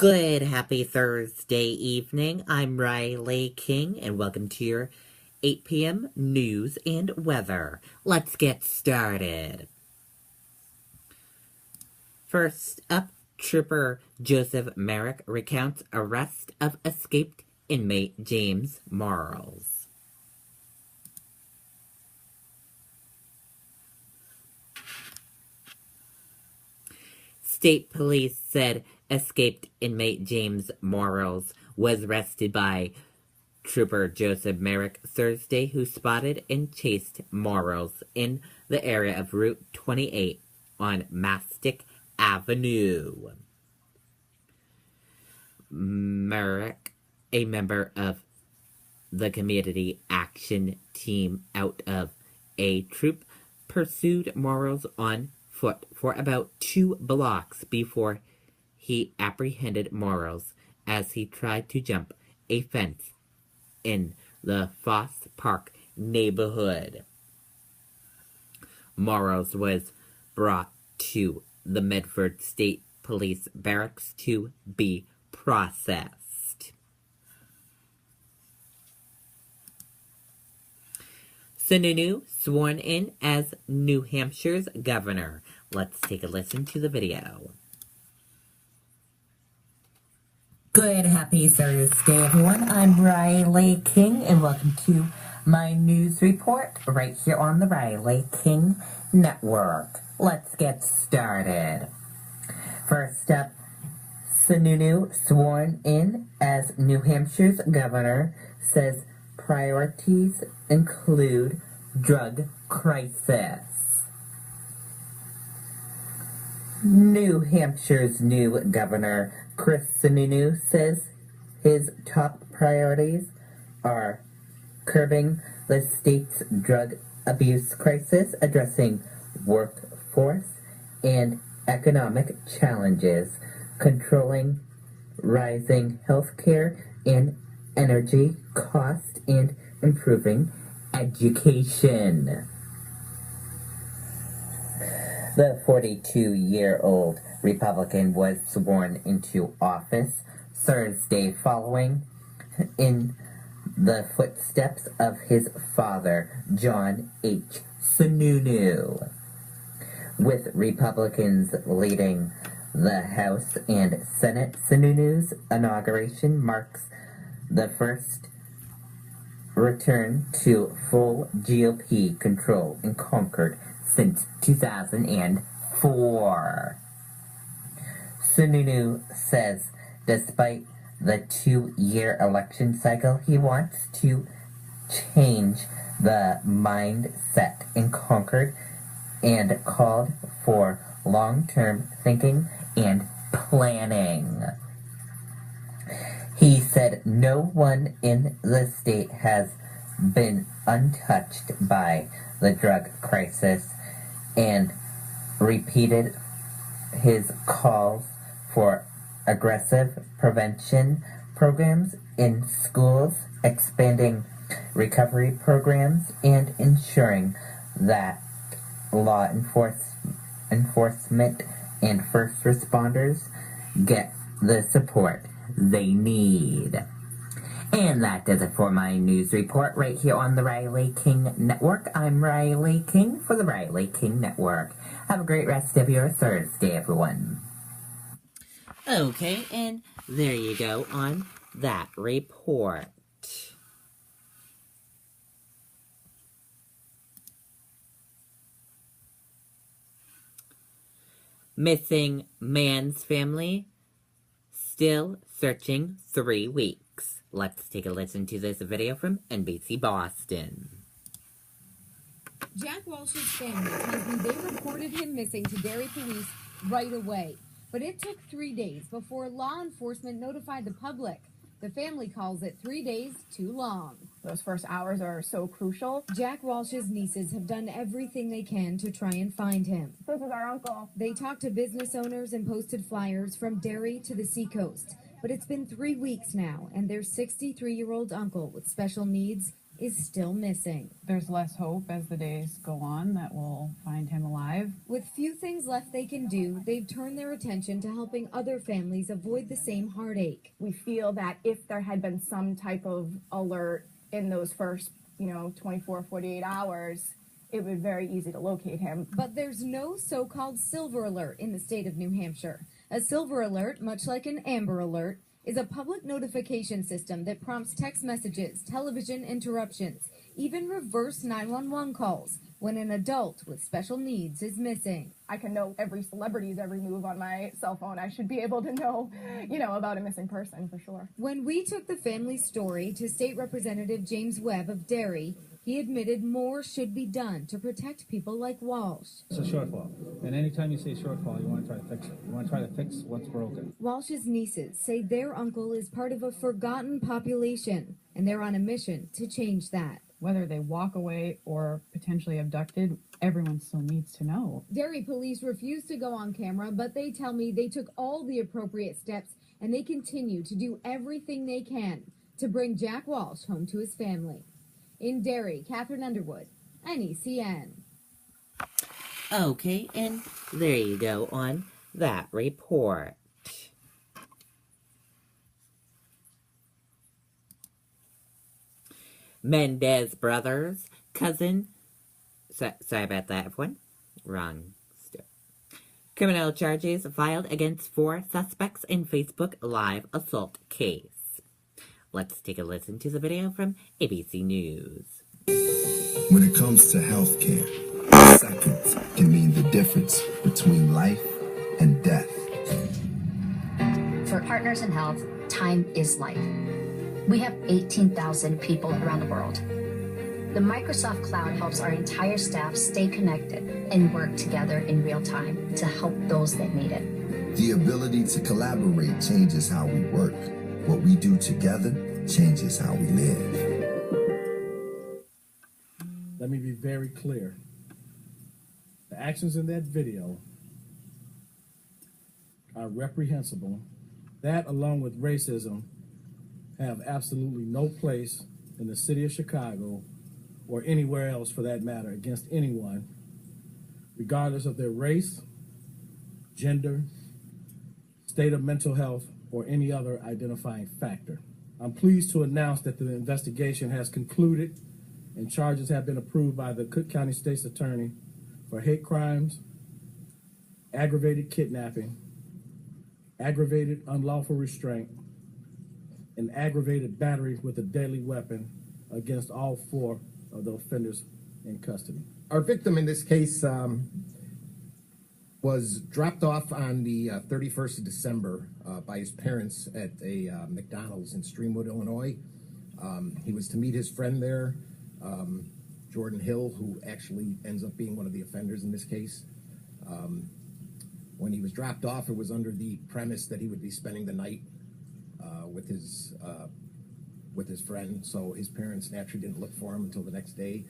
Good, happy Thursday evening. I'm Riley King, and welcome to your 8 p.m. news and weather. Let's get started. First up, Trooper Joseph Merrick recounts arrest of escaped inmate James Marles. State police said escaped inmate James Marles was arrested by Trooper Joseph Merrick Thursday, who spotted and chased Marles in the area of Route 28 on Mastic Avenue. Merrick, a member of the community action team out of a troop, pursued Marles on foot for about 2 blocks before he apprehended Marles as he tried to jump a fence in the Foss Park neighborhood. Marles was brought to the Medford State Police Barracks to be processed. Sununu sworn in as New Hampshire's governor. Let's take a listen to the video. Good, happy Thursday, everyone. I'm Riley King, and welcome to my news report right here on the Riley King Network. Let's get started. First up, Sununu, sworn in as New Hampshire's governor, says priorities include drug crisis. New Hampshire's new governor, Chris Sununu, says his top priorities are curbing the state's drug abuse crisis, addressing workforce and economic challenges, controlling rising healthcare and energy costs, and improving education. The 42-year-old Republican was sworn into office Thursday following in the footsteps of his father, John H. Sununu. With Republicans leading the House and Senate, Sununu's inauguration marks the first return to full GOP control in Concord since 2004. Sununu says despite the 2-year election cycle, he wants to change the mindset in Concord and called for long-term thinking and planning. He said no one in the state has been untouched by the drug crisis and repeated his calls for aggressive prevention programs in schools, expanding recovery programs, and ensuring that law enforcement and first responders get the support they need. And that does it for my news report right here on the Riley King Network. I'm Riley King for the Riley King Network. Have a great rest of your Thursday, everyone. Okay, and there you go on that report. Missing man's family still searching 3 weeks. Let's take a listen to this video from NBC Boston. Jack Walsh's family tells me they reported him missing to Derry police right away. But it took 3 days before law enforcement notified the public. The family calls it 3 days too long. Those first hours are so crucial. Jack Walsh's nieces have done everything they can to try and find him. This is our uncle. They talked to business owners and posted flyers from Derry to the seacoast. But it's been 3 weeks now, and their 63-year-old uncle with special needs is still missing. There's less hope as the days go on that we'll find him alive. With few things left they can do, they've turned their attention to helping other families avoid the same heartache. We feel that if there had been some type of alert in those first, 24, 48 hours, it would be very easy to locate him. But there's no so-called silver alert in the state of New Hampshire. A silver alert, much like an amber alert, is a public notification system that prompts text messages, television interruptions, even reverse 911 calls when an adult with special needs is missing. I can know every celebrity's every move on my cell phone. I should be able to know, about a missing person for sure. When we took the family's story to State Representative James Webb of Derry, he admitted more should be done to protect people like Walsh. It's a shortfall. And anytime you say shortfall, you want to try to fix it. You want to try to fix what's broken. Walsh's nieces say their uncle is part of a forgotten population, and they're on a mission to change that. Whether they walk away or potentially abducted, everyone still needs to know. Derry police refuse to go on camera, but they tell me they took all the appropriate steps, and they continue to do everything they can to bring Jack Walsh home to his family. In Derry, Catherine Underwood, NECN. Okay, and there you go on that report. Mendez brothers, cousin, sorry about that one, wrong. Criminal charges filed against 4 suspects in Facebook Live assault case. Let's take a listen to the video from ABC News. When it comes to healthcare, seconds can mean the difference between life and death. For Partners in Health, time is life. We have 18,000 people around the world. The Microsoft Cloud helps our entire staff stay connected and work together in real time to help those that need it. The ability to collaborate changes how we work. What we do together changes how we live. Let me be very clear. The actions in that video are reprehensible. That, along with racism, have absolutely no place in the city of Chicago or anywhere else for that matter against anyone, regardless of their race, gender, state of mental health, or any other identifying factor. I'm pleased to announce that the investigation has concluded and charges have been approved by the Cook County State's Attorney for hate crimes, aggravated kidnapping, aggravated unlawful restraint, and aggravated battery with a deadly weapon against all 4 of the offenders in custody. Our victim in this case was dropped off on the 31st of December by his parents at a McDonald's in Streamwood, Illinois. He was to meet his friend there, Jordan Hill, who actually ends up being one of the offenders in this case. When he was dropped off, it was under the premise that he would be spending the night with his friend, so his parents naturally didn't look for him until the next day.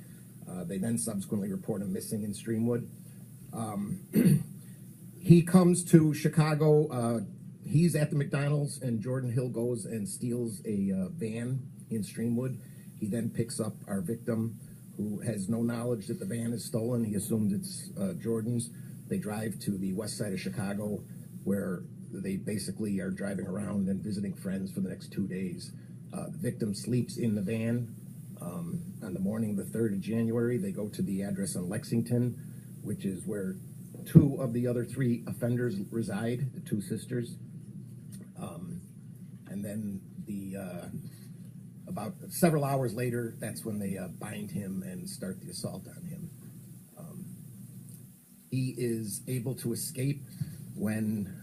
They then subsequently report him missing in Streamwood. He comes to Chicago. He's at the McDonald's, and Jordan Hill goes and steals a van in Streamwood. He then picks up our victim, who has no knowledge that the van is stolen. He assumes it's Jordan's. They drive to the west side of Chicago, where they basically are driving around and visiting friends for the next 2 days. The victim sleeps in the van. On the morning of the 3rd of January, they go to the address on Lexington, which is where 2 of the other 3 offenders reside, the 2 sisters. And then about several hours later, that's when they bind him and start the assault on him. He is able to escape when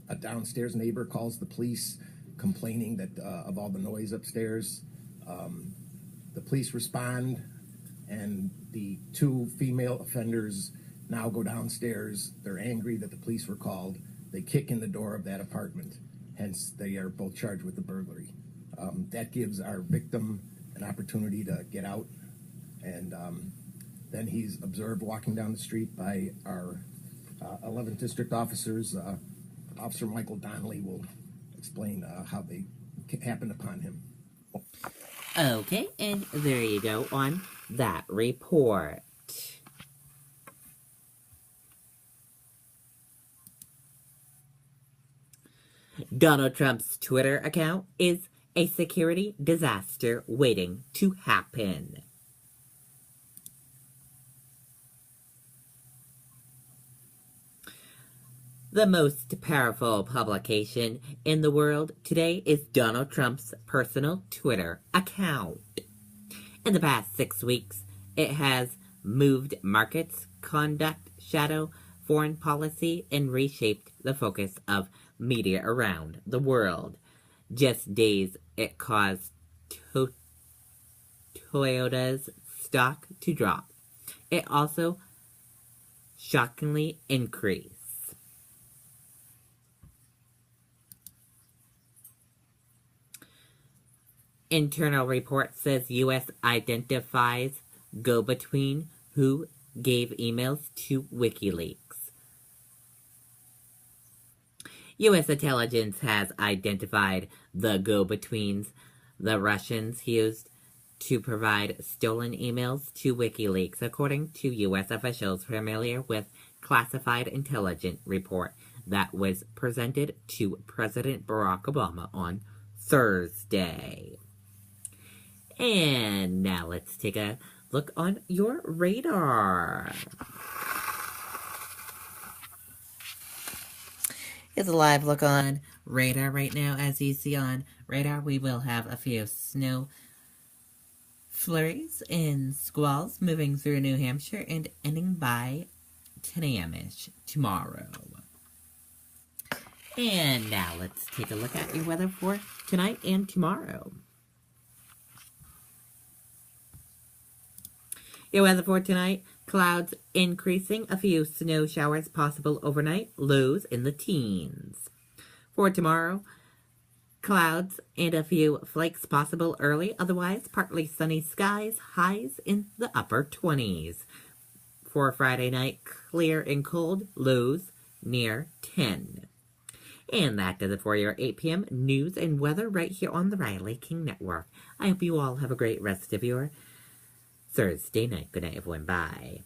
a downstairs neighbor calls the police complaining that of all the noise upstairs. The police respond, and the 2 female offenders now go downstairs. They're angry that the police were called. They kick in the door of that apartment. Hence, they are both charged with the burglary. That gives our victim an opportunity to get out, and then he's observed walking down the street by our 11th District officers. Officer Michael Donnelly will explain how they happened upon him. Okay, and there you go on that report. Donald Trump's Twitter account is a security disaster waiting to happen. The most powerful publication in the world today is Donald Trump's personal Twitter account. In the past 6 weeks, it has moved markets, conduct, shadow, foreign policy, and reshaped the focus of media around the world. Just days, it caused Toyota's stock to drop. It also shockingly increased. Internal report says U.S. identifies go-between who gave emails to WikiLeaks. U.S. intelligence has identified the go-betweens the Russians used to provide stolen emails to WikiLeaks, according to U.S. officials familiar with classified intelligence report that was presented to President Barack Obama on Thursday. And now let's take a look on your radar. Here's a live look on radar right now. As you see on radar, we will have a few snow flurries and squalls moving through New Hampshire and ending by 10 a.m.-ish tomorrow. And now let's take a look at your weather for tonight and tomorrow. Your weather for tonight, clouds increasing, a few snow showers possible overnight, lows in the teens. For tomorrow, clouds and a few flakes possible early, otherwise partly sunny skies, highs in the upper 20s. For Friday night, clear and cold, lows near 10. And that does it for your 8 p.m. news and weather right here on the Riley King Network. I hope you all have a great rest of your Thursday night. Good night, everyone. Bye.